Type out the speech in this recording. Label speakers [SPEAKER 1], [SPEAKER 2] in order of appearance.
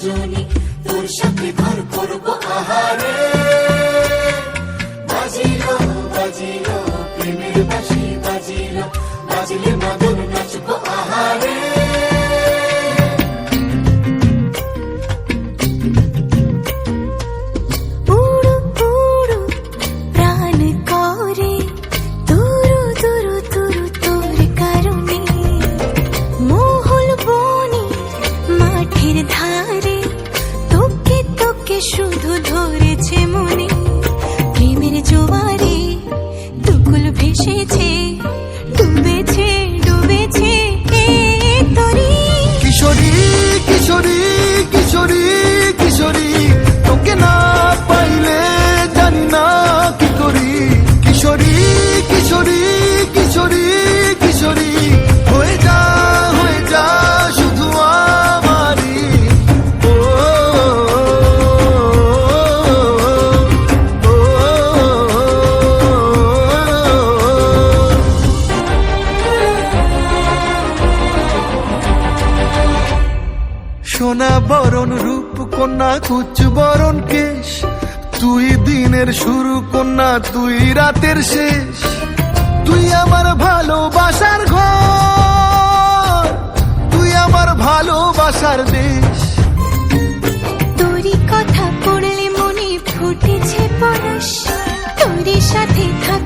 [SPEAKER 1] রজনী, তোর সাথে ঘর করবো আহারে। বাজিলো বাজিলো প্রেমের বাঁশি বাজিলো, বাজলে মদন নাচবো আহারে।
[SPEAKER 2] উড়ু উড়ু প্রাণ করে তুরু তুরু তুরু তোর কারণে, মহল বনে মাঠের ধারে তোকে তোকে শুধু ধরেছে মনে। প্রেমের জোয়ারে দুকুল ভেসেছে, ডুবেছে ডুবেছে এ তরি।
[SPEAKER 3] কিশোরী কিশোরী কিশোরী কিশোরী, তোকে না পাইলে জানি না কি করি। কিশোরী কিশোরী কিশোরী কিশোরী, হয়ে যা শুধু আমারই। ও, ও, ও, সোনা বরণ রূপ কন্যা কুচ বরণ কেশ, তুই দিনের শুরু কন্যা তুই রাতের শেষ। তুই আমার ভালোবাসার ঘর, তুই আমার ভালোবাসার দেশ।
[SPEAKER 2] তোরই কথা পড়লে মনে ফুটেছে পরশ, তোরই সাথে থাক